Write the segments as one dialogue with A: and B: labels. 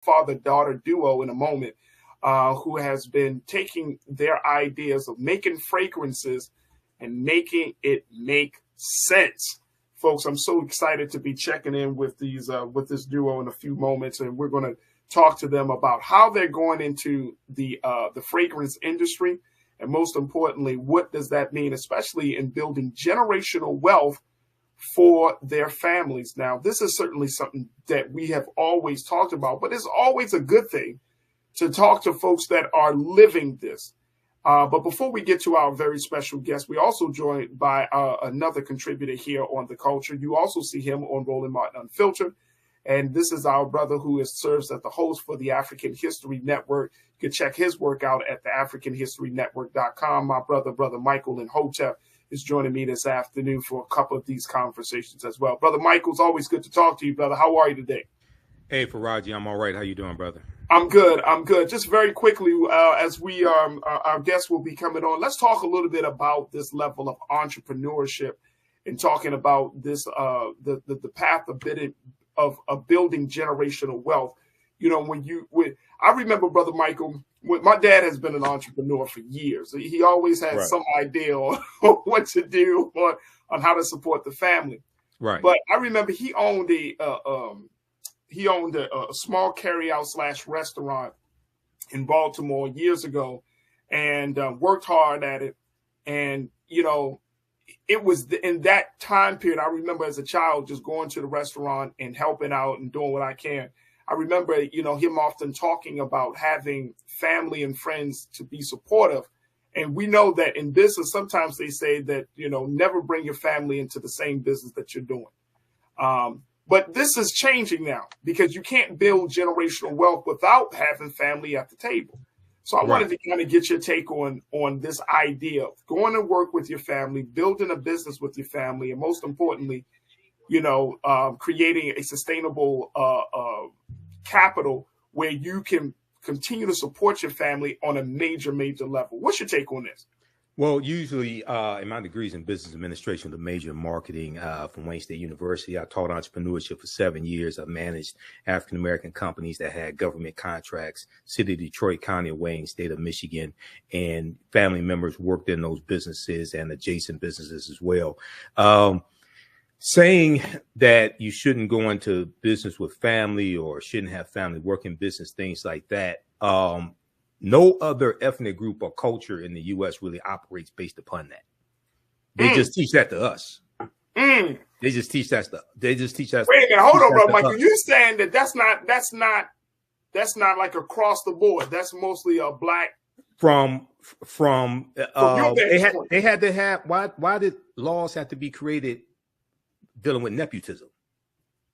A: father-daughter duo in a moment, who has been taking their ideas of making fragrances and making it make sense. Folks, I'm so excited to be checking in with this duo in a few moments, and we're going to talk to them about how they're going into the fragrance industry, and most importantly, what does that mean, especially in building generational wealth for their families. Now, this is certainly something that we have always talked about, but it's always a good thing to talk to folks that are living this. But before we get to our very special guest, we also joined by another contributor here on The Culture. You also see him on Roland Martin Unfiltered. And this is our brother who serves as the host for the African History Network. You can check his work out at theafricanhistorynetwork.com. My brother Michael Imhotep is joining me this afternoon for a couple of these conversations as well. Brother Michael, it's always good to talk to you, brother. How are you today?
B: Hey, Farajii, I'm all right. How you doing, brother?
A: I'm good. Just very quickly, as we our guests will be coming on, let's talk a little bit about this level of entrepreneurship and talking about this the path of building generational wealth. You know, I remember, Brother Michael, my dad has been an entrepreneur for years. He always had some idea on what to do on how to support the family.
B: Right.
A: But I remember he owned a small carryout / restaurant in Baltimore years ago, and worked hard at it. And, you know, it was in that time period, I remember as a child just going to the restaurant and helping out and doing what I can. I remember, you know, him often talking about having family and friends to be supportive. And we know that in business, sometimes they say that, you know, never bring your family into the same business that you're doing. But this is changing now because you can't build generational wealth without having family at the table. So I wanted to kind of get your take on this idea of going to work with your family, building a business with your family, and most importantly, you know, creating a sustainable capital where you can continue to support your family on a major level. What's your take on this?
B: Well, usually in my degrees in business administration with major marketing from Wayne State University, I taught entrepreneurship for 7 years. I managed African-American companies that had government contracts, City of Detroit, County of Wayne, State of Michigan, and family members worked in those businesses and adjacent businesses as well. Saying that you shouldn't go into business with family or shouldn't have family work in business, things like that. No other ethnic group or culture in the U.S. really operates based upon that. They just teach that to us. They just teach that stuff. They just teach us.
A: Wait a minute, hold on, bro, Michael. You're saying that that's not like across the board. That's mostly a black.
B: They had to have. Why did laws have to be created dealing with nepotism?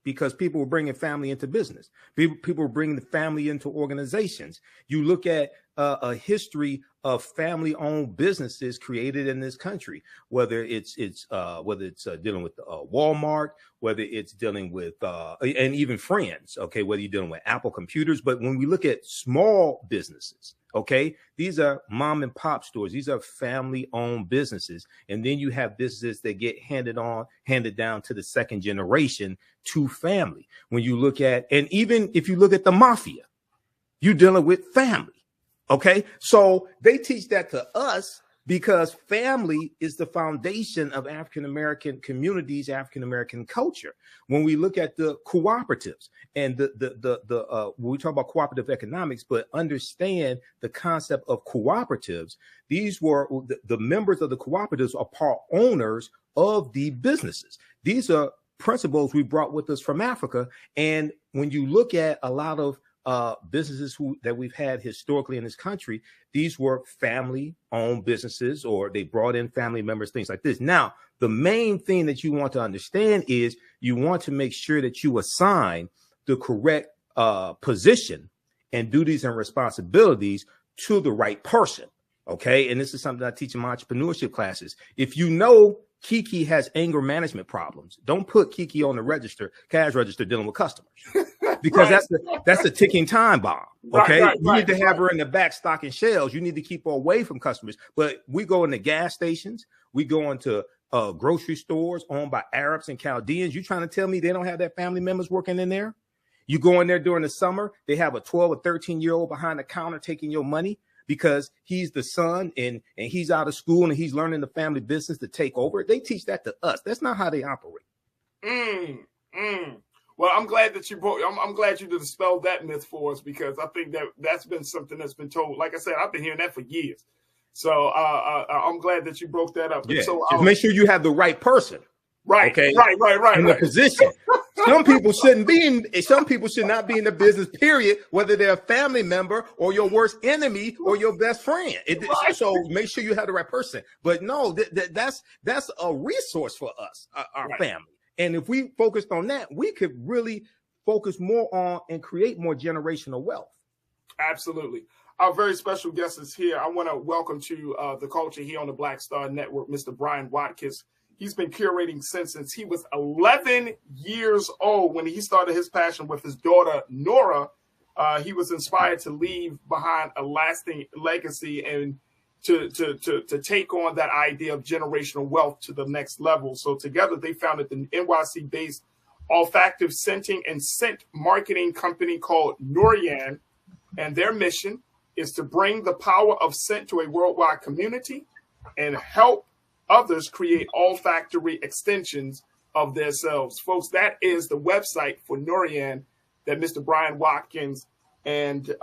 B: Because people were bringing family into business. People were bringing the family into organizations. You look at a history of family-owned businesses created in this country, whether it's dealing with Walmart, whether it's dealing with and even Friends. Okay, whether you're dealing with Apple computers, but when we look at small businesses, okay, these are mom and pop stores. These are family-owned businesses, and then you have businesses that get handed down to the second generation to family. When you look at, and even if you look at the mafia, you're dealing with family. Okay, so they teach that to us because family is the foundation of African-American communities, African-American culture. When we look at the cooperatives and when we talk about cooperative economics, but understand the concept of cooperatives, these were the members of the cooperatives are part owners of the businesses. These are principles we brought with us from Africa. And when you look at a lot of businesses that we've had historically in this country, these were family-owned businesses, or they brought in family members, things like this. Now, the main thing that you want to understand is you want to make sure that you assign the correct position and duties and responsibilities to the right person. Okay, and this is something I teach in my entrepreneurship classes. If you know Kiki has anger management problems, don't put Kiki on the cash register dealing with customers. Because that's a ticking time bomb. Okay, you need to have her in the back stocking shelves. You need to keep her away from customers. But we go into gas stations, we go into grocery stores owned by Arabs and Chaldeans. You trying to tell me they don't have their family members working in there? You go in there during the summer, they have a 12 or 13-year-old behind the counter taking your money because he's the son and he's out of school and he's learning the family business to take over. They teach that to us. That's not how they operate.
A: Well, I'm glad that you brought. I'm glad you dispelled that myth for us, because I think that's been something that's been told. Like I said, I've been hearing that for years. So I'm glad that you you brought that up.
B: Yeah.
A: So
B: just make sure you have the right person.
A: Right.
B: Okay.
A: Right.
B: In the position. Some people should not be in the business, period, whether they're a family member or your worst enemy or your best friend. So make sure you have the right person. But no, that's a resource for us, our family. And if we focused on that, we could really focus more on and create more generational wealth.
A: Absolutely. Our very special guest is here. I want to welcome to the culture here on the Black Star Network, Mr. Brian Watkins. He's been curating since he was 11 years old when he started his passion with his daughter, Nora. He was inspired to leave behind a lasting legacy and to take on that idea of generational wealth to the next level. So together they founded the NYC-based olfactive scenting and scent marketing company called NORYAN. And their mission is to bring the power of scent to a worldwide community and help others create olfactory extensions of themselves. Folks, that is the website for NORYAN that Mr. Brian Watkins and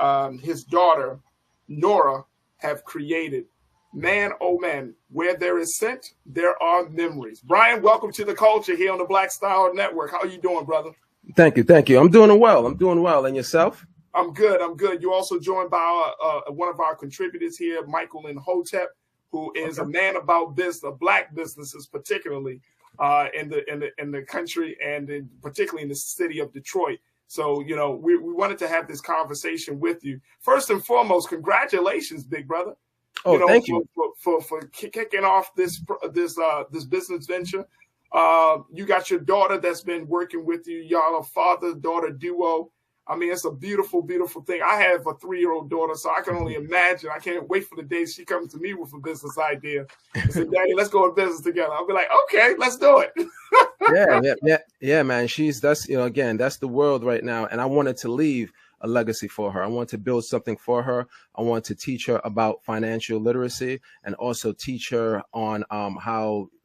A: his daughter, Nora, have created. Man, oh man, where there is scent, there are memories. Brian, welcome to the culture here on the Black Star Network. How are you doing, brother?
C: Thank you. I'm doing well. And yourself?
A: I'm good. You're also joined by one of our contributors here, Michael Imhotep, who is a man about business, black businesses, particularly in the country and particularly in the city of Detroit. So, we wanted to have this conversation with you. First and foremost, congratulations, big brother.
C: Thank you
A: for kicking off this business venture. You got your daughter that's been working with you. Y'all are father-daughter duo. I mean, it's a beautiful, beautiful thing. I have a 3-year-old daughter, so I can only imagine. I can't wait for the day she comes to me with a business idea and say, "Daddy, let's go in business together." I'll be like, "Okay, let's do it."
C: yeah, man. That's the world right now. And I wanted to leave a legacy for her. I want to build something for her. I want to teach her about financial literacy and also teach her on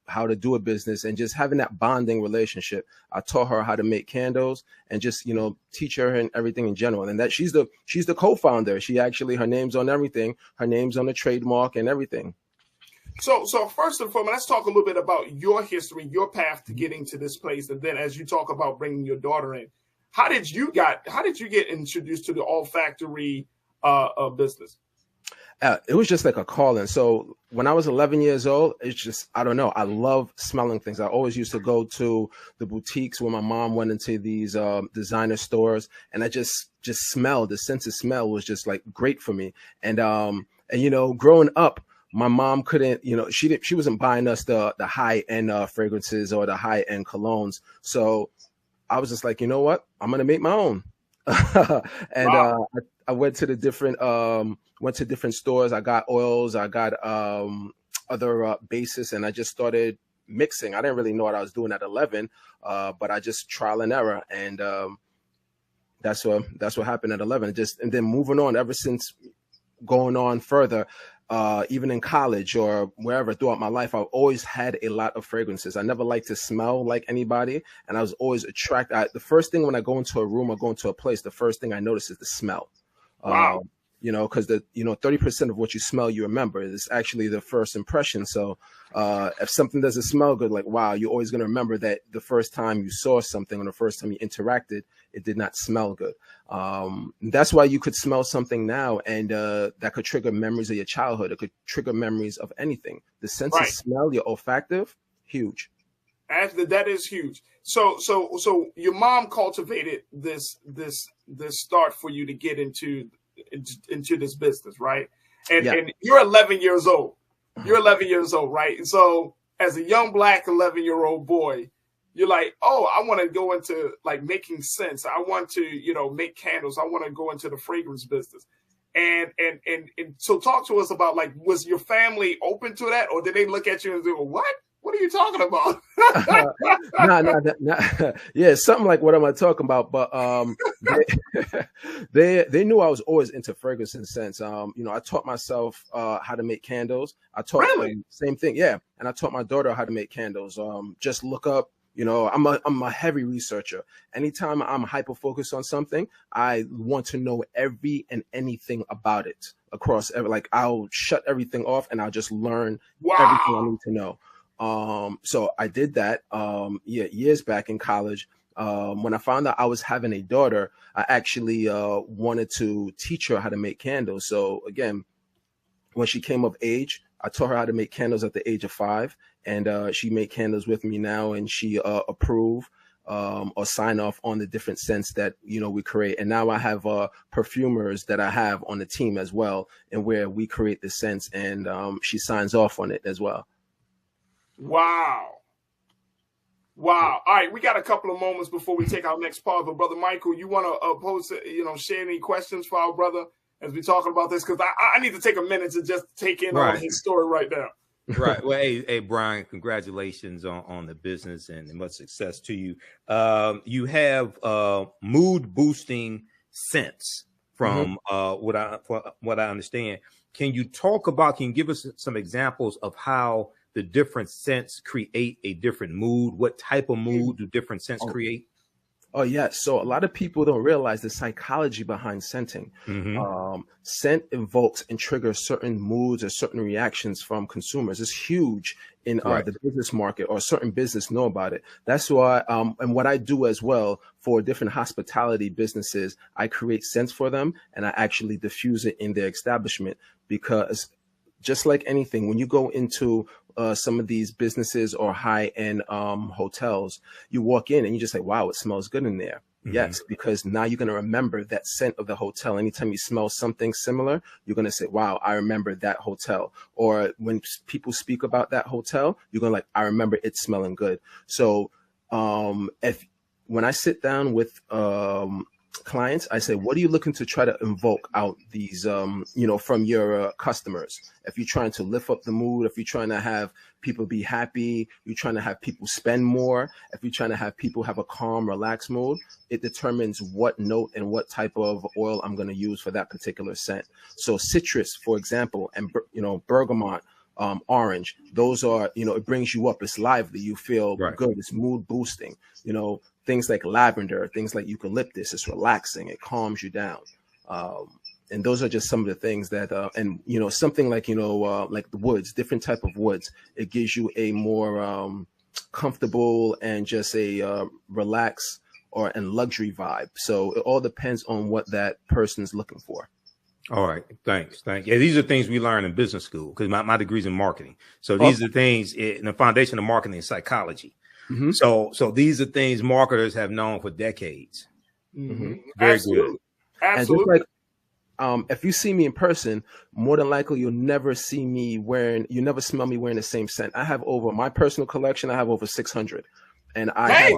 C: how to do a business and just having that bonding relationship. I taught her how to make candles and just, teach her and everything in general. And that she's the co-founder. Her name's on everything. Her name's on the trademark and everything.
A: So first and foremost, let's talk a little bit about your history, your path to getting to this place. And then as you talk about bringing your daughter in, how did you get introduced to the olfactory business?
C: It was just like a calling. So when I was 11 years old, it's just, I don't know. I love smelling things. I always used to go to the boutiques where my mom went into these designer stores, and I just smelled. The sense of smell was just like great for me. And growing up, my mom couldn't, she wasn't buying us the high end fragrances or the high end colognes. So I was just like, you know what? I'm gonna make my own. And wow. I went to different stores. I got oils. I got other bases, and I just started mixing. I didn't really know what I was doing at 11, but I just trial and error, and that's what happened at 11. And then moving on ever since, going on further. Even in college or wherever throughout my life, I've always had a lot of fragrances. I never liked to smell like anybody, and I was always attracted. The first thing when I go into a room or go into a place, the first thing I notice is the smell.
A: Wow.
C: Because 30% of what you smell, you remember. It's actually the first impression. So if something doesn't smell good, like, wow, you're always going to remember that the first time you saw something or the first time you interacted, it did not smell good. That's why you could smell something now, and that could trigger memories of your childhood. It could trigger memories of anything. The sense of smell, your olfactive, huge.
A: That is huge. So your mom cultivated this start for you to get into this business, right? And you're 11 years old. You're 11 years old, right? And so as a young black 11-year-old boy, you're like, oh, I want to go into like making sense. I want to, make candles. I want to go into the fragrance business. And so talk to us about, like, was your family open to that, or did they look at you and say, well, what? What are you talking about?
C: Nah. Yeah, something like what am I talking about? But they knew I was always into fragrance and scents. You know, I taught myself how to make candles. I taught
A: Really?
C: same thing, yeah. And I taught my daughter how to make candles. Just look up. You know, I'm a heavy researcher. Anytime I'm hyper focused on something, I want to know every and anything about it across. Like I'll shut everything off and I'll just learn everything I need to know. So I did that years back in college. When I found out I was having a daughter, I actually wanted to teach her how to make candles. So again, when she came of age, I taught her how to make candles at the age of 5, and she made candles with me now, and she approve or sign off on the different scents that, you know, we create. And now I have perfumers that I have on the team as well, and where we create the scents, and she signs off on it as well.
A: Wow. Wow. All right, we got a couple of moments before we take our next pause. But Brother Michael, you want to share any questions for our brother as we're talking about this? Because I need to take a minute to just take in on his story right now.
B: Right. Well, hey, Brian, congratulations on the business and much success to you. You have mood boosting scents from what I understand. Can you give us some examples of how the different scents create a different mood? What type of mood do different scents create?
C: Oh, yeah. So a lot of people don't realize the psychology behind scenting. Scent invokes and triggers certain moods or certain reactions from consumers. It's huge in the business market, or certain business know about it. That's why, and what I do as well for different hospitality businesses, I create scents for them and I actually diffuse it in their establishment, because just like anything, when you go into some of these businesses or high-end hotels, you walk in and you just say, wow, it smells good in there. Yes, because now you're going to remember that scent of the hotel. Anytime you smell something similar, you're going to say, wow, I remember that hotel. Or when people speak about that hotel, you're going to I remember it smelling good. So when I sit down with clients, I say, what are you looking to try to invoke out these, from your customers? If you're trying to lift up the mood, if you're trying to have people be happy, you're trying to have people spend more, if you're trying to have people have a calm, relaxed mood, it determines what note and what type of oil I'm going to use for that particular scent. So citrus, for example, and, bergamot, orange, those are, it brings you up. It's lively. You feel good. It's mood boosting. Things like lavender, things like eucalyptus, it's relaxing. It calms you down. And those are just some of the things that, something like, like the woods, different type of woods, it gives you a more comfortable and just a relaxed and luxury vibe. So it all depends on what that person's looking for.
B: All right. Thanks. Yeah, these are things we learn in business school, because my degree's in marketing. So these are things in the foundation of marketing and psychology. So these are things marketers have known for decades. Very
A: Absolutely.
B: Good.
A: Absolutely.
C: And just like, if you see me in person, more than likely you'll never smell me wearing the same scent. I have my personal collection, I have over 600. And and I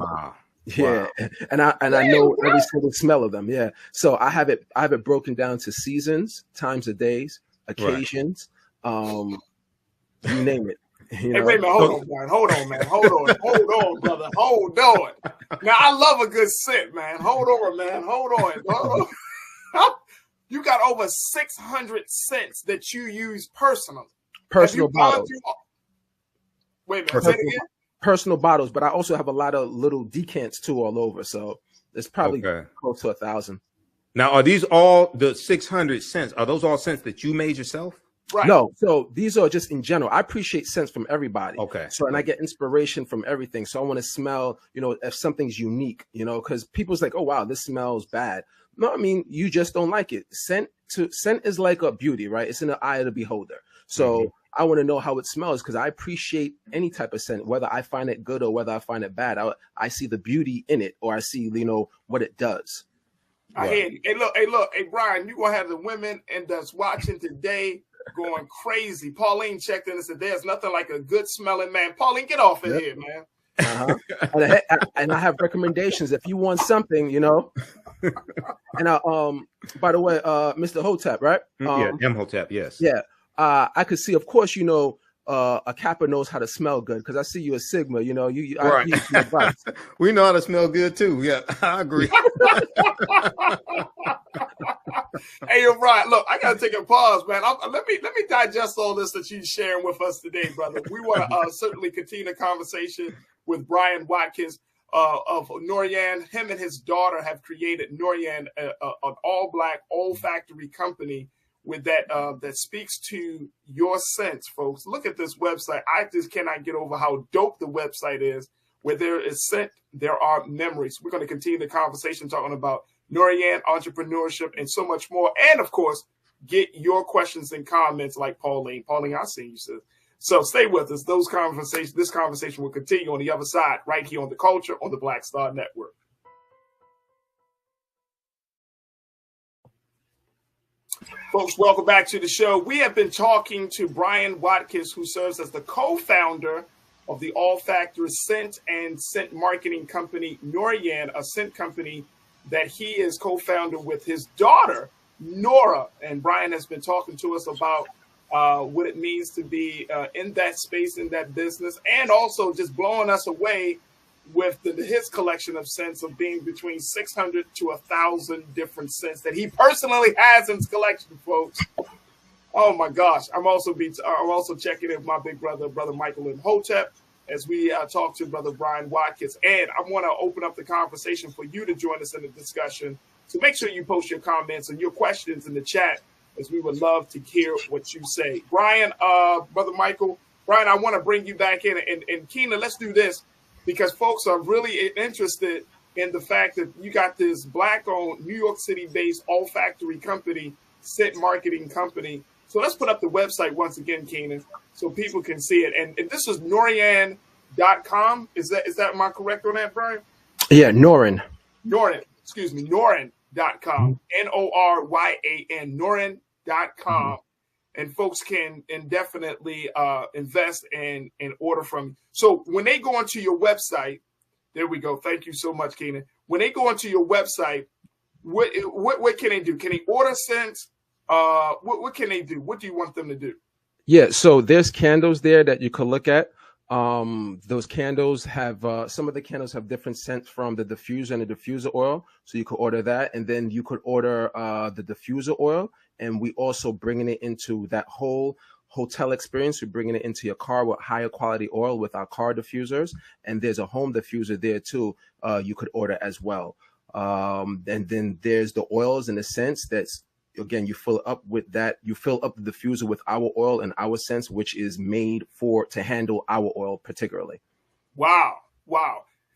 C: know every single smell of them. Yeah. So I have it broken down to seasons, times of days, occasions, you name it.
A: Hey, wait a minute, hold on, brother, hold on. Now, I love a good scent, man. Hold on. You got over 600 scents that you use personally.
C: Personal bottles.
A: Wait a minute, say it again.
C: Personal bottles, but I also have a lot of little decants too all over. So it's probably close to 1,000.
B: Now, are these all the 600 scents? Are those all scents that you made yourself?
A: Right.
C: No, so these are just in general. I appreciate scents from everybody.
B: Okay.
C: So, and I get inspiration from everything. So I want to smell, if something's unique, because people's like, oh, wow, this smells bad. No, I mean, you just don't like it. Scent is like a beauty, right? It's in the eye of the beholder. So I want to know how it smells, because I appreciate any type of scent, whether I find it good or whether I find it bad. I see the beauty in it, or I see, what it does.
A: I hear you. Hey, Brian, you're going to have the women that's watching today going crazy. Pauline checked in and said, there's nothing like a good smelling man. Pauline, get off of here, man.
C: And I have recommendations if you want something, And by the way, Mr. Hotep, right?
B: Imhotep, yes.
C: Yeah. I could see, of course, a Kappa knows how to smell good, because I see you a Sigma. You know,
B: Right.
C: I need some advice.
B: We know how to smell good too. Yeah, I agree.
A: Hey, you're right. Look, I gotta take a pause, man. Let me digest all this that you're sharing with us today, brother. We want to certainly continue the conversation with Brian Watkins of NORYAN. Him and his daughter have created NORYAN, an all-black, olfactory company with that speaks to your sense, folks. Look at this website. I just cannot get over how dope the website is. Where there is scent, there are memories. We're going to continue the conversation talking about NORYAN, entrepreneurship, and so much more. And, of course, get your questions and comments like Pauline. Pauline, I see you, sis. So stay with us. This conversation will continue on the other side, right here on The Culture on the Black Star Network. Folks, welcome back to the show. We have been talking to Brian Watkins, who serves as the co-founder of the olfactory scent and scent marketing company, NORYAN, a scent company that he is co-founder with his daughter, Nora. And Brian has been talking to us about what it means to be in that space, in that business, and also just blowing us away with his collection of scents of being between 600 to 1,000 different scents that he personally has in his collection, folks. Oh my gosh! I'm also checking in with my big brother, Brother Michael Imhotep, as we talk to Brother Brian Watkins. And I want to open up the conversation for you to join us in the discussion. So make sure you post your comments and your questions in the chat, as we would love to hear what you say. Brian, Brother Michael, Brian, I want to bring you back in. And Keena, let's do this, because folks are really interested in the fact that you got this Black-owned, New York City-based olfactory company, scent marketing company. So let's put up the website once again, Keenan, so people can see it. And this is NORYAN.com. Is that, am I correct on that, Brian?
C: Yeah, NORYAN.
A: NORYAN.com. NORYAN, NORYAN.com. And folks can indefinitely invest and order from you. So when they go onto your website, there we go. Thank you so much, Keenan. When they go onto your website, what can they do? Can they order scents? What can they do? What do you want them to do?
C: Yeah, so there's candles there that you could look at. Those candles have some of the candles have different scents from the diffuser and the diffuser oil. So you could order that, and then you could order the diffuser oil. And we also bringing it into that whole hotel experience. We're bringing it into your car with higher quality oil with our car diffusers. And there's a home diffuser there too. You could order as well. And then there's the oils and the scents that's, again, you fill up with that. You fill up the diffuser with our oil and our scents, which is made to handle our oil particularly.
A: Wow.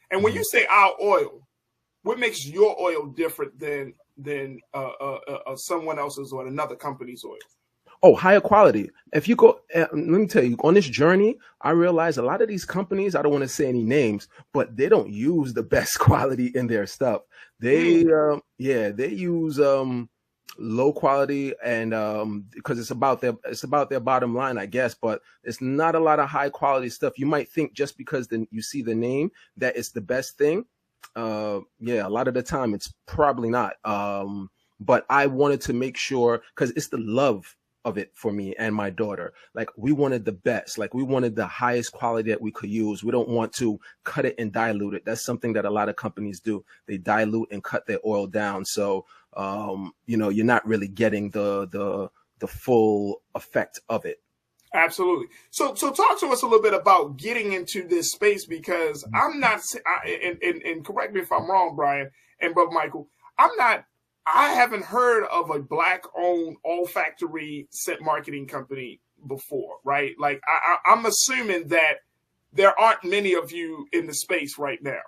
A: And when you say our oil, what makes your oil different than someone else's or another company's oil?
C: Oh, higher quality. If you go, let me tell you, on this journey, I realized a lot of these companies, I don't want to say any names, but they don't use the best quality in their stuff. They use low quality, and because it's about their bottom line, I guess, but it's not a lot of high quality stuff. You might think just because you see the name that it's the best thing. A lot of the time it's probably not. But I wanted to make sure, because it's the love of it for me and my daughter. Like, we wanted the best, like we wanted the highest quality that we could use. We don't want to cut it and dilute it. That's something that a lot of companies do. They dilute and cut their oil down. So, you're not really getting the full effect of it.
A: Absolutely. So talk to us a little bit about getting into this space, because I'm not, and correct me if I'm wrong, Brian and Brother Michael, I haven't heard of a Black-owned olfactory scent marketing company before, right? Like, I'm assuming that there aren't many of you in the space right now.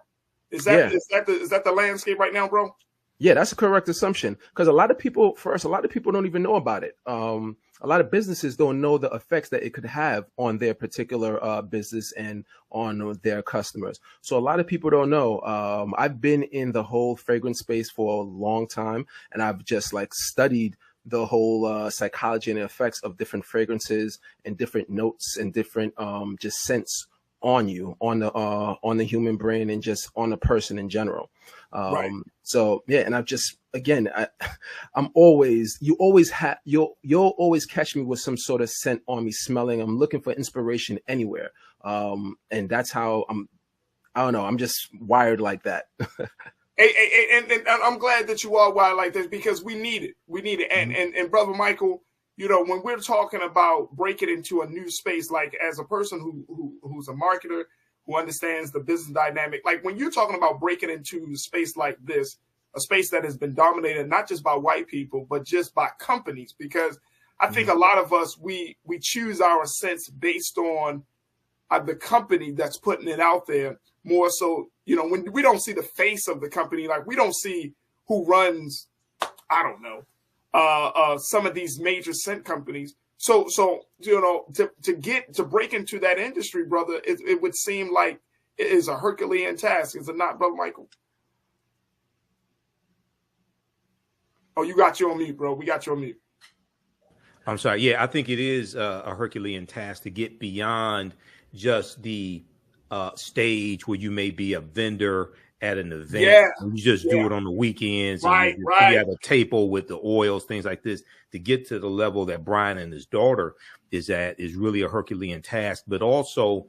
A: Is that the landscape right now, bro?
C: Yeah, that's a correct assumption, because a lot of people don't even know about it. A lot of businesses don't know the effects that it could have on their particular business and on their customers. So a lot of people don't know. I've been in the whole fragrance space for a long time, and I've just studied the whole psychology and the effects of different fragrances and different notes and different just scents on you, on the human brain, and just on the person in general.
A: Right.
C: So yeah, and I've just, again, I'm always, you'll always catch me with some sort of scent on me smelling. I'm looking for inspiration anywhere. And that's how I don't know. I'm just wired like that.
A: And I'm glad that you are wired like this, because we need it. We need it. And Brother Michael, you know, when we're talking about breaking into a new space, like as a person who's a marketer, who understands the business dynamic, like when you're talking about breaking into a space like this, a space that has been dominated not just by white people, but just by companies, because I think a lot of us, we choose our sense based on the company that's putting it out there, more so, you know, when we don't see the face of the company, like we don't see who runs, I don't know, some of these major scent companies. So you know, to break into that industry, brother, it would seem like it is a Herculean task, is it not, Brother Michael? Oh, you got you on mute, bro. We got you on mute.
B: I'm sorry. Yeah, I think it is a Herculean task to get beyond just the stage where you may be a vendor at an event.
A: Yeah,
B: you just do it on the weekends.
A: Right,
B: and
A: right.
B: You have a table with the oils, things like this. To get to the level that Brian and his daughter is at is really a Herculean task. But also,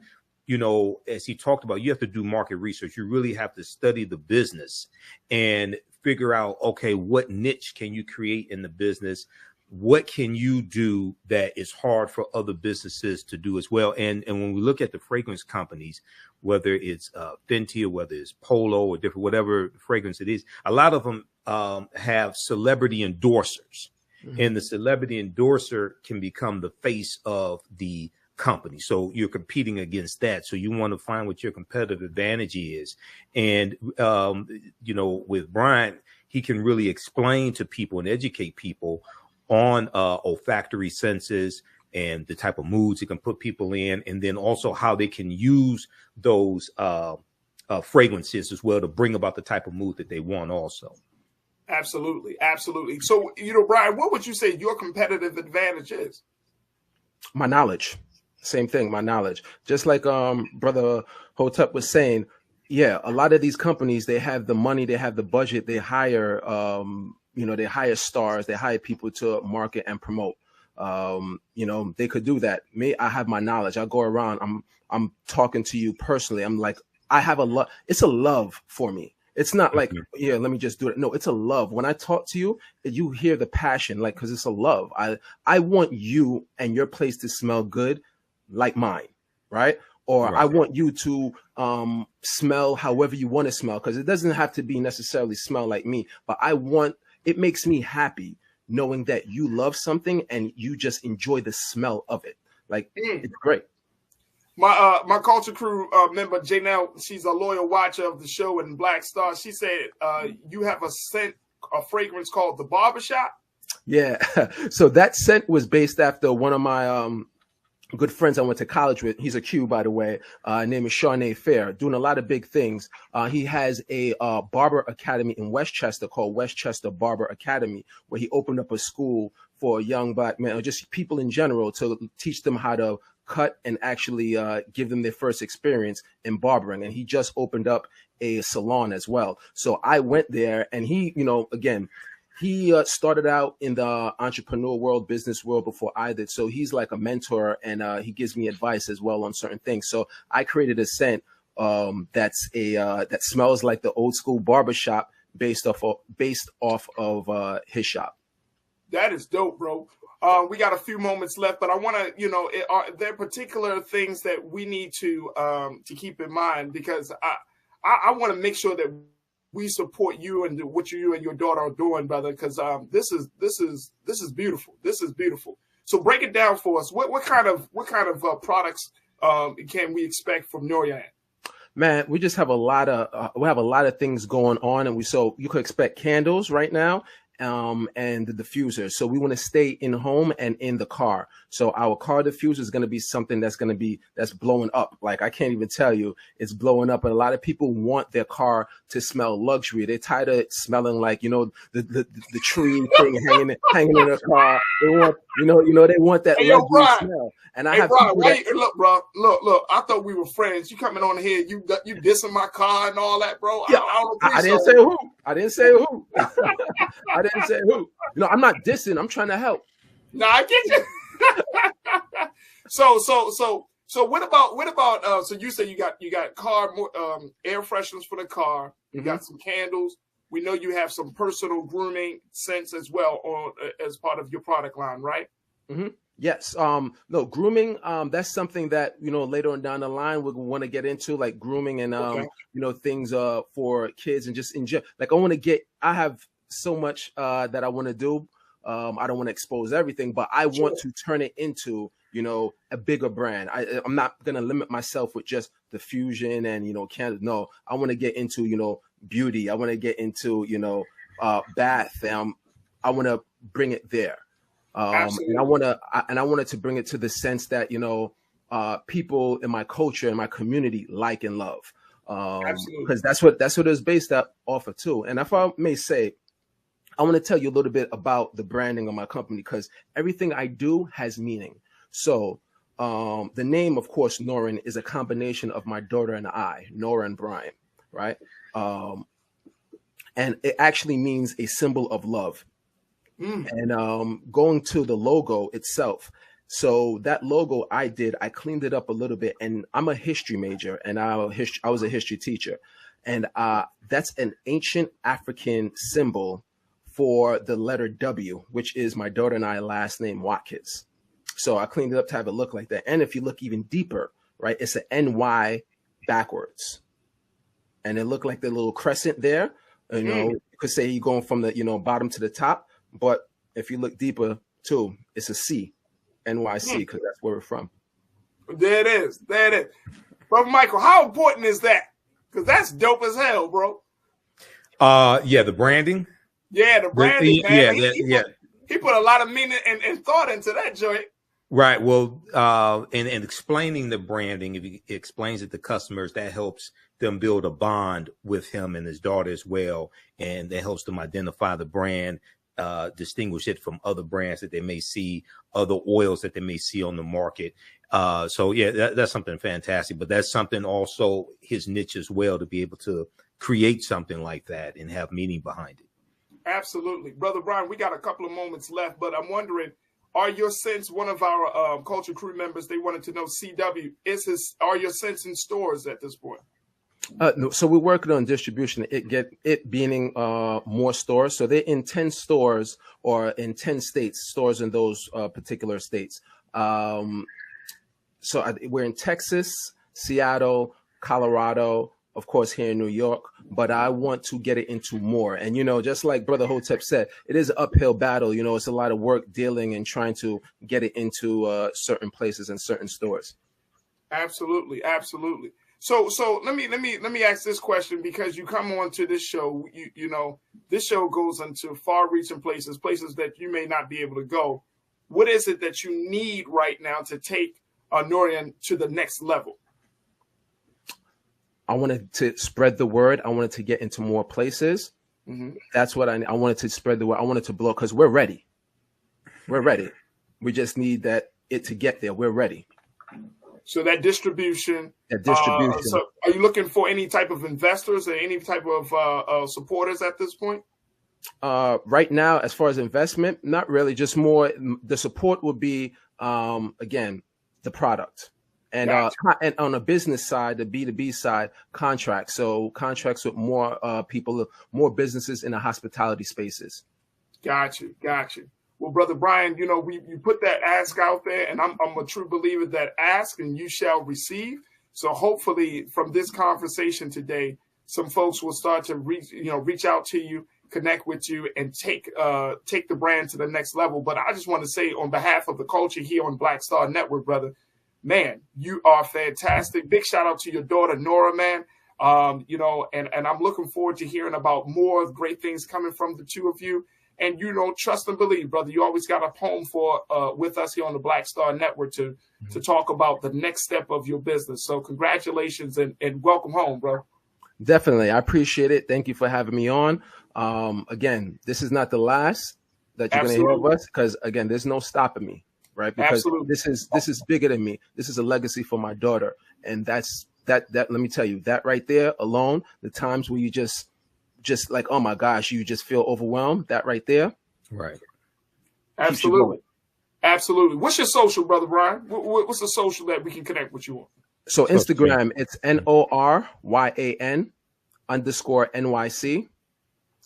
B: you know, as he talked about, you have to do market research. You really have to study the business and figure out, okay, what niche can you create in the business? What can you do that is hard for other businesses to do as well? And when we look at the fragrance companies, whether it's Fenty or whether it's Polo or different, whatever fragrance it is, a lot of them have celebrity endorsers. Mm-hmm. And the celebrity endorser can become the face of the company. So you're competing against that. So you want to find what your competitive advantage is. And, you know, with Brian, he can really explain to people and educate people on olfactory senses and the type of moods it can put people in, and then also how they can use those fragrances as well to bring about the type of mood that they want also.
A: Absolutely. Absolutely. So, you know, Brian, what would you say your competitive advantage is?
C: My knowledge. Same thing, my knowledge. Just like Brother Hotep was saying, yeah, a lot of these companies, they have the money, they have the budget, they hire you know, they hire stars, they hire people to market and promote. You know, they could do that. Me, I have my knowledge. I go around, I'm talking to you personally. I'm like, I have a love. It's a love for me. It's not like, yeah, let me just do it. No, it's a love. When I talk to you, you hear the passion, like, because it's a love. I want you and your place to smell good like mine, right? Or right. I want you to smell however you want to smell, because it doesn't have to be necessarily smell like me, but it makes me happy knowing that you love something and you just enjoy the smell of it. Like, it's great.
A: My Culture Crew member, Janelle, she's a loyal watcher of the show in Black Star. She said you have a fragrance called the Barbershop.
C: Yeah. So that scent was based after one of my good friends I went to college with. He's a Q, by the way. Name is Shawnee Fair, doing a lot of big things. He has a barber academy in Westchester called Westchester Barber Academy, where he opened up a school for young black men, or just people in general, to teach them how to cut and actually give them their first experience in barbering. And he just opened up a salon as well. So I went there, and he, you know, again, he started out in the entrepreneur world, business world before I did. So he's like a mentor, and he gives me advice as well on certain things. So I created a scent that smells like the old school barbershop based off of his shop.
A: That is dope, bro. We got a few moments left, but I want to, you know, are there particular things that we need to keep in mind? Because I want to make sure that we support you and what you and your daughter are doing, brother. Because this is beautiful. This is beautiful. So break it down for us. What kind of products can we expect from NORYAN?
C: Man, we just have a lot of things going on, and so you could expect candles right now. and the diffuser. So we want to stay in home and in the car. So our car diffuser is going to be something that's blowing up. Like, I can't even tell you, it's blowing up. And a lot of people want their car to smell luxury. They're tired of it smelling like, the tree thing hanging in their car. They want, they want that luxury smell. And I have
A: Brian, look, bro, look. I thought we were friends. You coming on here, you dissing my car and all that, bro.
C: Yeah, I didn't say who. I didn't say who. I didn't say who. I'm not dissing. I'm trying to help.
A: No, I get you. So what about so you say you got car air fresheners for the car. You got some candles. We know you have some personal grooming scents as well as part of your product line, right?
C: Mm-hmm. Yes. No, grooming, that's something that, later on down the line, we're going to want to get into, like grooming and, things for kids and just enjoy. Like, I have so much that I want to do. I don't want to expose everything, but I want to turn it into, a bigger brand. I'm not going to limit myself with just diffusion and, candles. No, I want to get into, beauty. I want to get into, bath. I want to bring it there. And I wanted to bring it to the sense that, people in my culture and my community like and love, because that's what it's based off of too. And if I may say, I want to tell you a little bit about the branding of my company, because everything I do has meaning. So the name, of course, NORYAN, is a combination of my daughter and I, Nora and Brian, right? And it actually means a symbol of love. And going to the logo itself. So that logo I cleaned it up a little bit, and I'm a history major, and I was a history teacher. And that's an ancient African symbol for the letter W, which is my daughter and I last name, Watkins. So I cleaned it up to have it look like that. And if you look even deeper, right, it's an NY backwards. And it looked like the little crescent there. You could say you're going from the, bottom to the top. But if you look deeper too, it's a C, NYC, because that's where we're from.
A: There it is. Brother Michael, how important is that? Because that's dope as hell, bro.
B: The branding.
A: Yeah, the branding, man. He put a lot of meaning and thought into that joint.
B: Right. Well, and explaining the branding, if he explains it to customers, that helps them build a bond with him and his daughter as well. And that helps them identify the brand, distinguish it from other brands that they may see, other oils that they may see on the market. That's something fantastic, but that's something also his niche as well, to be able to create something like that and have meaning behind it. Absolutely.
A: Brother Brian, we got a couple of moments left, but I'm wondering, are your scents, one of our culture crew members, they wanted to know, CW, are your scents in stores at this point?
C: No, so we're working on distribution. It being more stores. So they're in 10 stores or in 10 states, stores in those particular states. We're in Texas, Seattle, Colorado, of course, here in New York, but I want to get it into more. And, just like Brother Hotep said, it is an uphill battle. It's a lot of work dealing and trying to get it into certain places and certain stores.
A: Absolutely. So let me ask this question, because you come on to this show, this show goes into far-reaching places that you may not be able to go. What is it that you need right now to take NORYAN to the next level?
C: I wanted to spread the word. I wanted to get into more places. Mm-hmm. That's what I wanted to spread the word. I wanted to blow, because we're ready. We're ready. We just need it to get there. We're ready.
A: So that distribution. So are you looking for any type of investors or any type of supporters at this point?
C: Right now, as far as investment, not really. Just more. The support would be, again, the product. And and on the business side, the B2B side, contracts. So contracts with more people, more businesses in the hospitality spaces.
A: Got you. Well, Brother Brian, you put that ask out there, and I'm a true believer that ask and you shall receive. So hopefully from this conversation today, some folks will start to reach out to you, connect with you, and take the brand to the next level. But I just want to say, on behalf of the culture here on Black Star Network, brother, man, you are fantastic. Big shout out to your daughter, Nora, man. And I'm looking forward to hearing about more great things coming from the two of you. And, trust and believe, brother, you always got a home for with us here on the Black Star Network to talk about the next step of your business. So congratulations and welcome home, bro.
C: Definitely. I appreciate it. Thank you for having me on. Again, this is not the last that you're going to hear of us, because, again, there's no stopping me, right? Because this is bigger than me. This is a legacy for my daughter. And that let me tell you, that right there alone, the times where you just like, oh my gosh, you just feel overwhelmed, that right there.
B: Right.
A: Absolutely. Absolutely. What's your social, brother Brian? What's the social that we can connect with you on?
C: So Instagram, it's NORYAN_NYC.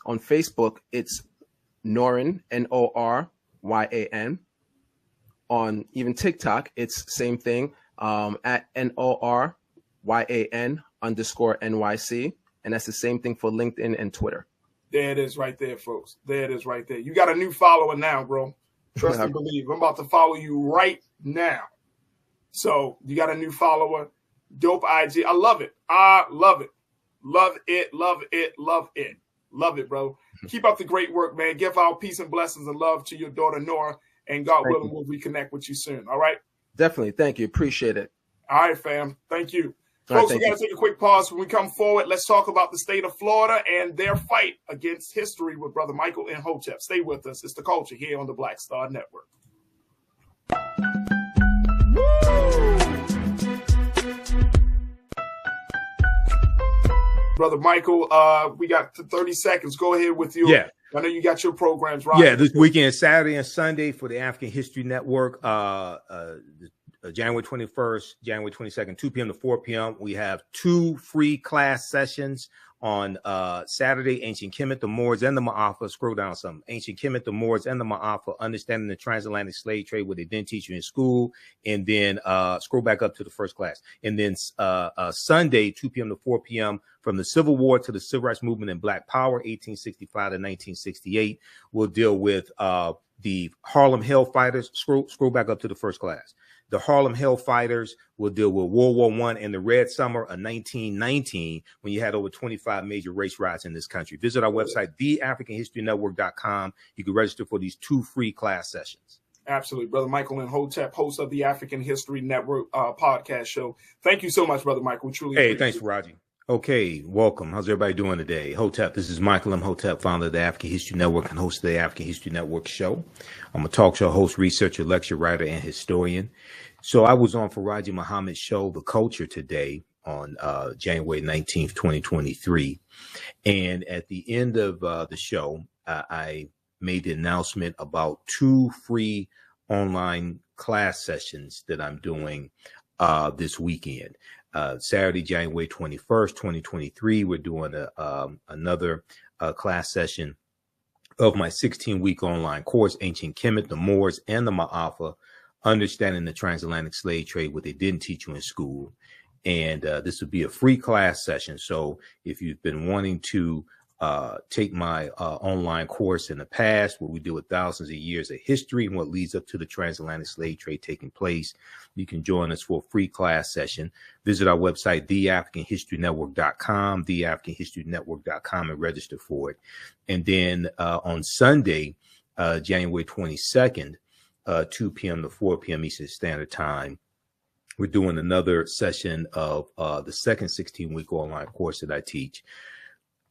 C: On Facebook, it's NORYAN, NORYAN. On even TikTok, it's same thing, at NORYAN_NYC. And that's the same thing for LinkedIn and Twitter.
A: There it is right there, folks. There it is right there. You got a new follower now, bro. Trust and believe. I'm about to follow you right now. So you got a new follower. Dope IG. I love it. I love it. Love it. Love it. Love it. Love it, bro. Keep up the great work, man. Give our peace and blessings and love to your daughter, Nora. And God willing, we'll reconnect with you soon. All right?
C: Definitely. Thank you. Appreciate it.
A: All right, fam. Thank you. Folks, we got to take a quick pause. When we come forward, let's talk about the state of Florida and their fight against history with Brother Michael Imhotep. Stay with us. It's The Culture here on the Black Star Network. Brother Michael, we got 30 seconds. Go ahead with you.
B: Yeah.
A: I know you got your programs right.
B: Yeah, this weekend, Saturday and Sunday for the African History Network. January 21st, January 22nd, 2 p.m. to 4 p.m. We have 2 free class sessions on Saturday, Ancient Kemet, the Moors, and the Maafa. Scroll down some. Ancient Kemet, the Moors, and the Maafa, Understanding the Transatlantic Slave Trade, what they didn't teach you in school. And then scroll back up to the first class. And then Sunday, 2 p.m. to 4 p.m., from the Civil War to the Civil Rights Movement and Black Power, 1865 to 1968. We'll deal with the Harlem Hellfighters. Scroll back up to the first class. The Harlem Hellfighters will deal with World War I and the Red Summer of 1919, when you had over 25 major race riots in this country. Visit our website, theafricanhistorynetwork.com. You can register for these 2 free class sessions.
A: Absolutely. Brother Michael Imhotep, host of the African History Network podcast show. Thank you so much, Brother Michael. We truly appreciate
B: thanks, Farajii. Okay, welcome. How's everybody doing today? Hotep, this is Michael Imhotep, founder of the African History Network and host of the African History Network show. I'm a talk show host, researcher, lecturer, writer, and historian. So I was on Farajii Muhammad's show, The Culture, today on January 19th, 2023. And at the end of the show, I made the announcement about 2 free online class sessions that I'm doing this weekend. Saturday, January 21st, 2023, we're doing another class session of my 16-week online course, Ancient Kemet, the Moors, and the Maafa, Understanding the Transatlantic Slave Trade, what they didn't teach you in school. And this would be a free class session. So if you've been wanting to take my online course in the past, where we deal with thousands of years of history and what leads up to the transatlantic slave trade taking place, you can join us for a free class session. Visit our website, theafricanhistorynetwork.com, theafricanhistorynetwork.com, and register for it. And then on Sunday, January 22nd, 2 p.m. to 4 p.m. Eastern Standard Time, we're doing another session of the second 16-week online course that I teach.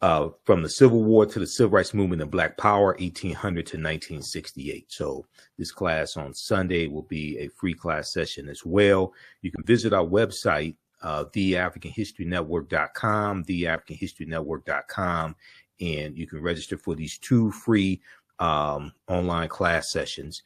B: From the Civil War to the Civil Rights Movement and Black Power, 1800 to 1968. So this class on Sunday will be a free class session as well. You can visit our website, theafricanhistorynetwork.com, theafricanhistorynetwork.com, and you can register for these 2 free online class sessions.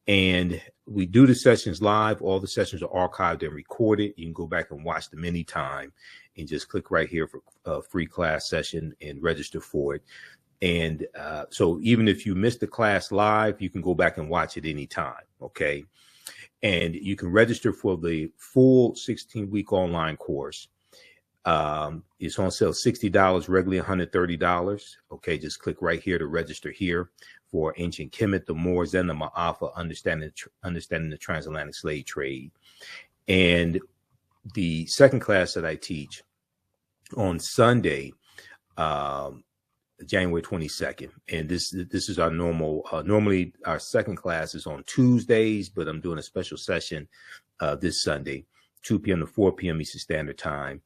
B: And we do the sessions live. All the sessions are archived and recorded. You can go back and watch them anytime and just click right here for a free class session and register for it. And so even if you missed the class live, you can go back and watch it anytime. Okay. And you can register for the full 16-week online course. It's on sale $60, regularly $130. Okay. Just click right here to register here for Ancient Kemet, the Moors, and the Maafa, understanding the transatlantic slave trade. And the second class that I teach on Sunday January 22nd. And this is our normal, normally our second class is on Tuesdays, but I'm doing a special session this Sunday, 2 p.m. to 4 p.m. Eastern Standard Time.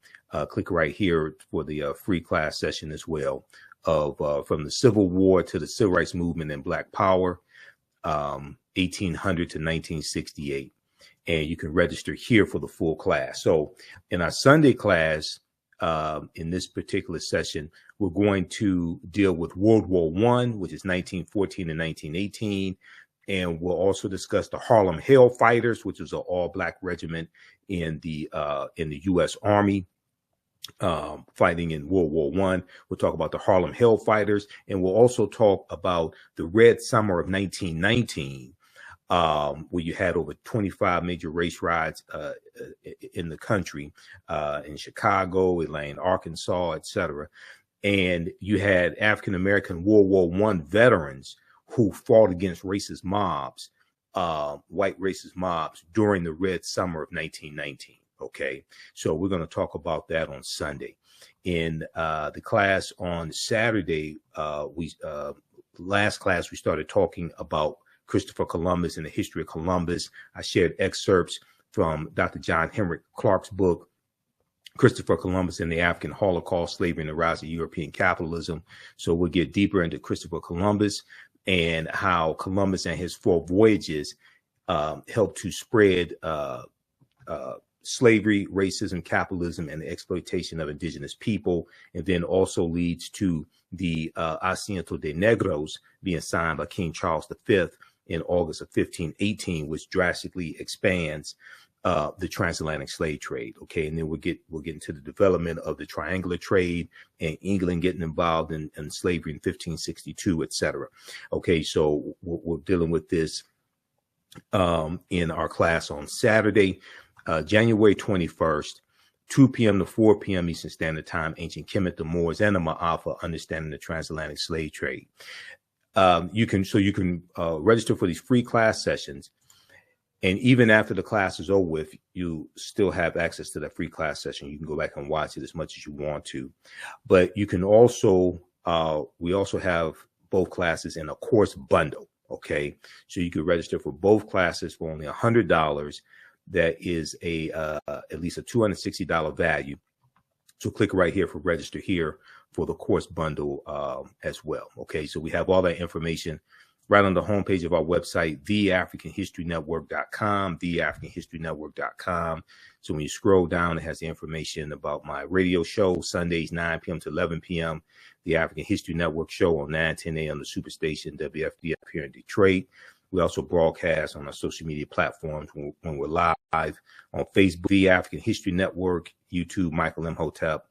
B: Click right here for the free class session as well of from the Civil War to the Civil Rights Movement and Black Power, 1800 to 1968. And you can register here for the full class. So in our Sunday class, in this particular session, we're going to deal with World War I, which is 1914 and 1918. And we'll also discuss the Harlem Hellfighters, which is an all-black regiment in the U.S. Army fighting in World War I. We'll talk about the Harlem Hellfighters, and we'll also talk about the Red Summer of 1919, where you had over 25 major race riots in the country, in Chicago, Atlanta, Arkansas, etc. And you had African-American World War I veterans who fought against racist mobs, white racist mobs during the Red Summer of 1919. Okay, so we're going to talk about that on Sunday. In the class on Saturday, last class we started talking about Christopher Columbus and the history of Columbus. I shared excerpts from Dr. John Henrik Clarke's book, Christopher Columbus and the African Holocaust, Slavery and the Rise of European Capitalism. So we'll get deeper into Christopher Columbus and how Columbus and his 4 voyages helped to spread slavery, racism, capitalism, and the exploitation of indigenous people, and then also leads to the Asiento de Negros being signed by King Charles V in August of 1518, which drastically expands the transatlantic slave trade. Okay, and then we'll get into the development of the triangular trade and England getting involved in slavery in 1562, etc. Okay, so we're dealing with this in our class on Saturday, January 21st, 2 p.m. to 4 p.m. Eastern Standard Time, Ancient Kemet, the Moors, and the Maafa, Understanding the Transatlantic Slave Trade. You can register for these free class sessions. And even after the class is over with, you still have access to that free class session. You can go back and watch it as much as you want to. But you can also, we also have both classes in a course bundle. Okay, so you can register for both classes for only $100. That is at least a $260 value. So click right here for register here for the course bundle as well. Okay, so we have all that information right on the homepage of our website, theafricanhistorynetwork.com, theafricanhistorynetwork.com. So when you scroll down, it has the information about my radio show, Sundays, 9 p.m. to 11 p.m., the African History Network show on 9:10 a.m. the Superstation WFDF here in Detroit. We also broadcast on our social media platforms when we're live on Facebook, the African History Network, YouTube, Michael Imhotep,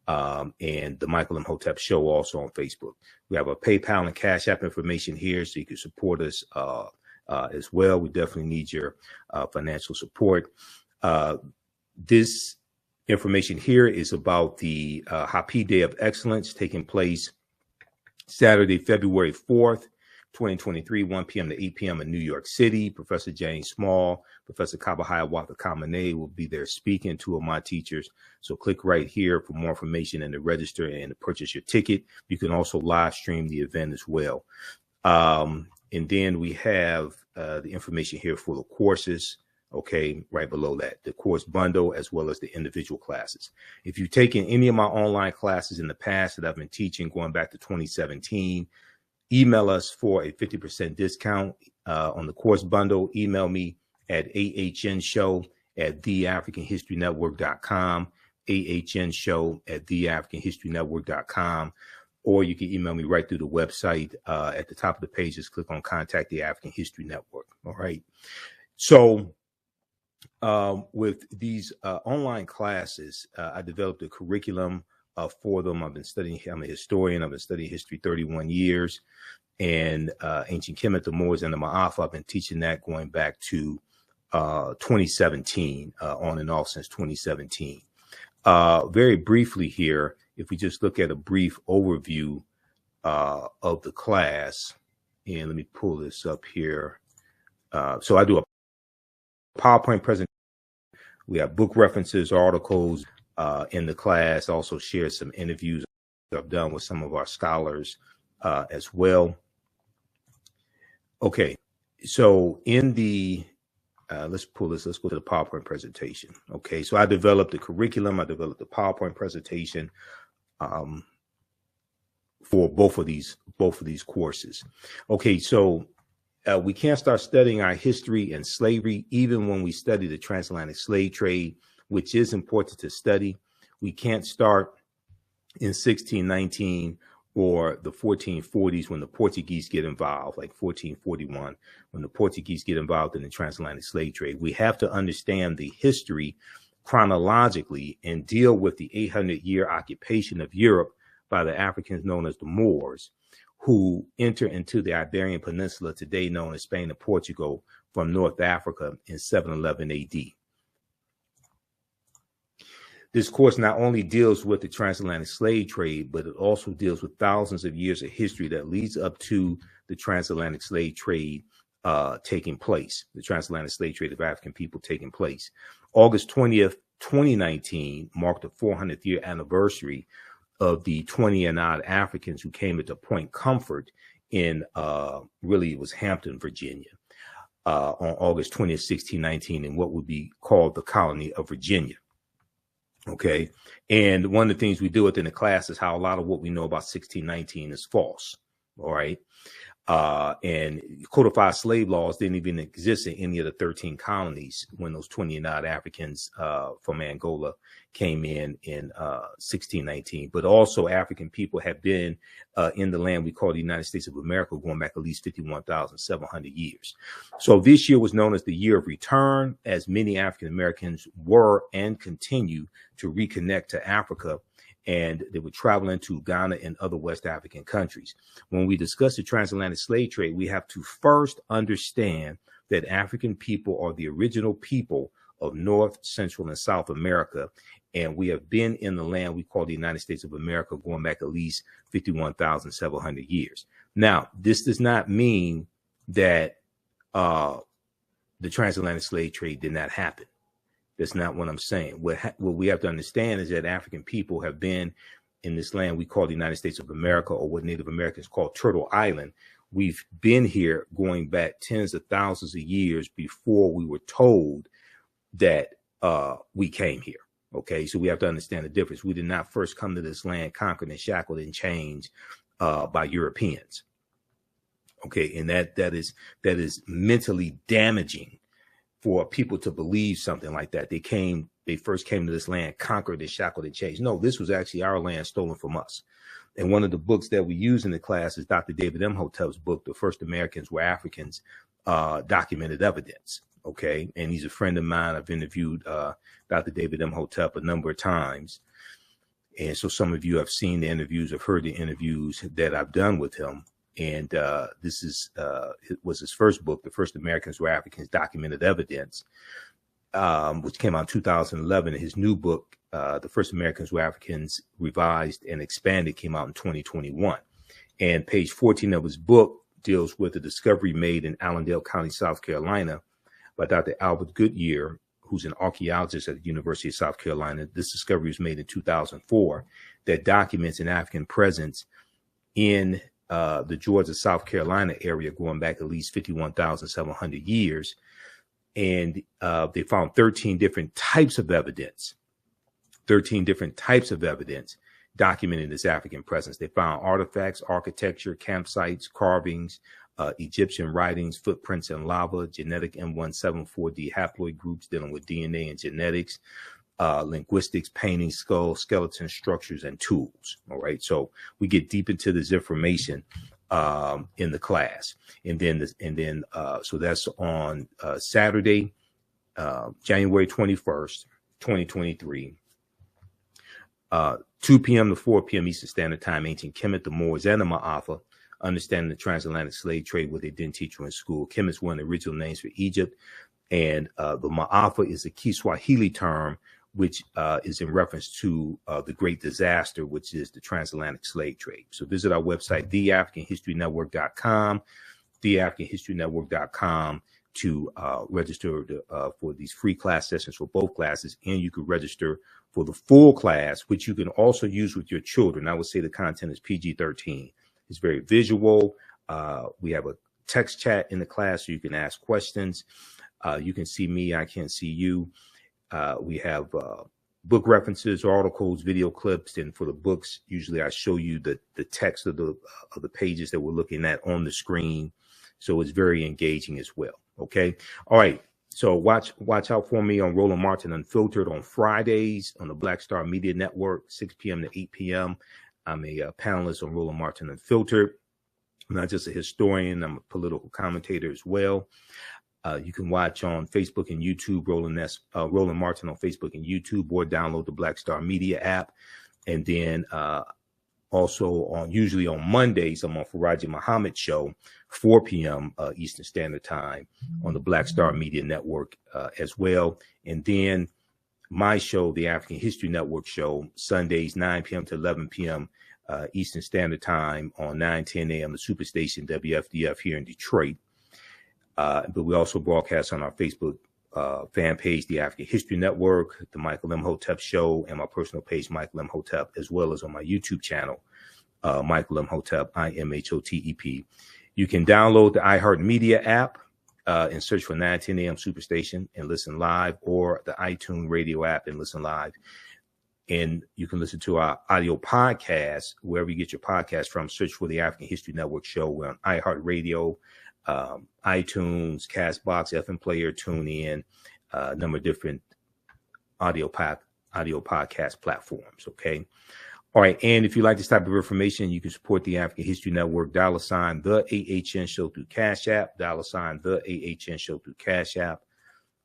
B: and the Michael Imhotep Show also on Facebook. We have a PayPal and Cash App information here, so you can support us as well. We definitely need your financial support. This information here is about the Happy Day of Excellence taking place Saturday, February 4th. 2023, 1 p.m. to 8 p.m. in New York City. Professor James Small, Professor Kabahaya Watha Kamene will be there speaking, 2 of my teachers. So click right here for more information and to register and to purchase your ticket. You can also live stream the event as well. And then we have the information here for the courses. Okay, right below that, the course bundle as well as the individual classes. If you've taken any of my online classes in the past that I've been teaching going back to 2017, email us for a 50% discount on the course bundle. Email me at ahnshow@theafricanhistorynetwork.com, ahnshow@theafricanhistorynetwork.com, or you can email me right through the website. At the top of the page, just click on Contact the African History Network. All right. So with these online classes, I developed a curriculum for them. I've been studying, I'm a historian. I've been studying history 31 years. And Ancient Kemet, the Moors, and the Maafa, I've been teaching that going back to 2017, on and off since 2017. Very briefly here, if we just look at a brief overview of the class, and let me pull this up here. So I do a PowerPoint presentation. We have book references, articles in the class, also share some interviews I've done with some of our scholars as well. Okay, so in the let's go to the PowerPoint presentation. Okay, so I developed the curriculum, I developed the PowerPoint presentation for both of these courses. Okay, so we can't start studying our history and slavery even when we study the transatlantic slave trade, which is important to study. We can't start in 1619 or the 1440s when the Portuguese get involved, like 1441, when the Portuguese get involved in the transatlantic slave trade. We have to understand the history chronologically and deal with the 800-year occupation of Europe by the Africans known as the Moors, who enter into the Iberian Peninsula, today known as Spain and Portugal, from North Africa in 711 AD. This course not only deals with the transatlantic slave trade, but it also deals with thousands of years of history that leads up to the transatlantic slave trade taking place, the transatlantic slave trade of African people taking place. August 20th, 2019 marked the 400th year anniversary of the 20 and odd Africans who came into Point Comfort in, really it was Hampton, Virginia, on August 20th, 1619, in what would be called the colony of Virginia. Okay. And one of the things we do within the class is how a lot of what we know about 1619 is false. All right. And codified slave laws didn't even exist in any of the 13 colonies when those 20 and odd Africans from Angola came in 1619. But also African people have been in the land we call the United States of America going back at least 51,700 years. So this year was known as the year of return, as many African Americans were and continue to reconnect to Africa, and they would travel into Ghana and other West African countries. When we discuss the transatlantic slave trade, we have to first understand that African people are the original people of North, Central, and South America. And we have been in the land we call the United States of America going back at least 51,700 years. Now, this does not mean that the transatlantic slave trade did not happen. That's not what I'm saying. What we have to understand is that African people have been in this land we call the United States of America, or what Native Americans call Turtle Island. We've been here going back tens of thousands of years before we were told that we came here. Okay, so we have to understand the difference. We did not first come to this land conquered and shackled and chained by Europeans. Okay, and that is mentally damaging for people to believe something like that. They first came to this land conquered and shackled and chained. No, this was actually our land stolen from us. And one of the books that we use in the class is Dr. David Imhotep's book, The First Americans Were Africans, Documented Evidence. Okay, and he's a friend of mine. I've interviewed Dr. David Imhotep a number of times. And so some of you have seen the interviews, have heard the interviews that I've done with him. And this was his first book, The First Americans Were Africans, Documented Evidence, which came out in 2011. And his new book, The First Americans Were Africans, Revised and Expanded, came out in 2021. And page 14 of his book deals with the discovery made in Allendale County, South Carolina, by Dr. Albert Goodyear, who's an archaeologist at the University of South Carolina. This discovery was made in 2004 that documents an African presence in the Georgia, South Carolina area going back at least 51,700 years. And they found 13 different types of evidence, documenting this African presence. They found artifacts, architecture, campsites, carvings, Egyptian writings, footprints in lava, genetic M174D haploid groups dealing with DNA and genetics, linguistics, painting, skulls, skeletons, structures, and tools. All right. So we get deep into this information in the class. And then so that's on Saturday, January 21st, 2023. 2 p.m. to 4 p.m. Eastern Standard Time, ancient Kemet, the Moors, and the Maafa, understanding the transatlantic slave trade, what they didn't teach you in school. Kemet is one of the original names for Egypt, and the Maafa is a Kiswahili term, which is in reference to the Great Disaster, which is the transatlantic slave trade. So visit our website, theafricanhistorynetwork.com, theafricanhistorynetwork.com, to register for these free class sessions for both classes, and you could register for the full class, which you can also use with your children. I would say the content is PG-13. It's very visual. We have a text chat in the class so you can ask questions. You can see me, I can't see you. We have book references, articles, video clips, and for the books, usually I show you the text of the pages that we're looking at on the screen. So it's very engaging as well. Okay. All right. So watch out for me on Roland Martin Unfiltered on Fridays on the Black Star Media Network, 6 p.m. to 8 p.m. I'm a panelist on Roland Martin Unfiltered. I'm not just a historian, I'm a political commentator as well. You can watch on Facebook and YouTube, Roland Martin on Facebook and YouTube, or download the Black Star Media app. And then also usually on Mondays, I'm on Farajii Muhammad show, 4 p.m. Eastern Standard Time on the Black Star Media Network as well. And then my show, the African History Network show, Sundays, 9 p.m. to 11 p.m. Eastern Standard Time on 9:10 a.m. the Superstation WFDF here in Detroit. But we also broadcast on our Facebook fan page, the African History Network, the Michael Imhotep Show, and my personal page, Michael Imhotep, as well as on my YouTube channel, Michael Imhotep, IMHOTEP. You can download the iHeartMedia app and search for 9:10 a.m. Superstation and listen live, or the iTunes radio app and listen live. And you can listen to our audio podcast wherever you get your podcast from. Search for the African History Network show. We're on iHeartRadio, iTunes, Castbox, FM Player, TuneIn, a number of different audio podcast platforms. Okay. All right. And if you like this type of information, you can support the African History Network, $, the AHN show through Cash App, $, the AHN show through Cash App.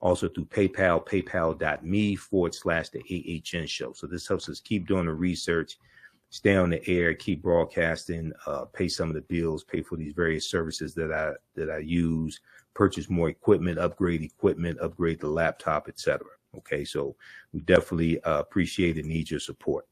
B: Also through PayPal, paypal.me/the AHN show. So this helps us keep doing the research, stay on the air, keep broadcasting, pay some of the bills, pay for these various services that I use, purchase more equipment, upgrade the laptop, etc. Okay, so we definitely appreciate and need your support.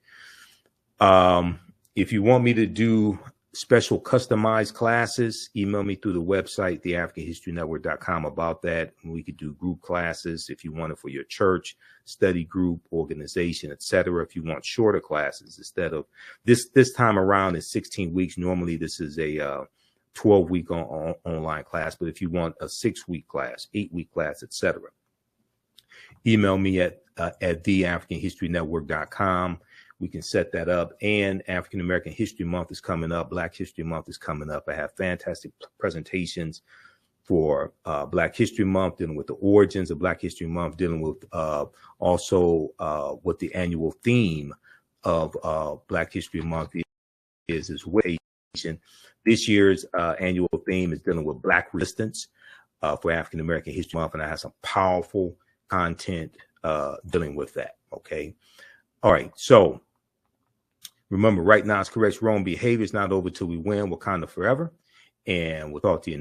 B: If you want me to do special customized classes, email me through the website, theafricanhistorynetwork.com, about that. And we could do group classes if you want it for your church, study group, organization, etc. If you want shorter classes, instead of this time around is 16 weeks. Normally this is a 12-week online class, but if you want a 6-week class, 8-week class, etc., email me at theafricanhistorynetwork.com. We can set that up. And African American History Month is coming up. Black History Month is coming up. I have fantastic presentations for Black History Month, dealing with the origins of Black History Month, dealing with also what the annual theme of Black History Month is as well. This year's annual theme is dealing with Black resistance for African American History Month, and I have some powerful content dealing with that. Okay. All right. So remember, right now is correct. Wrong behavior is not over till we win. Wakanda forever. And we'll talk to you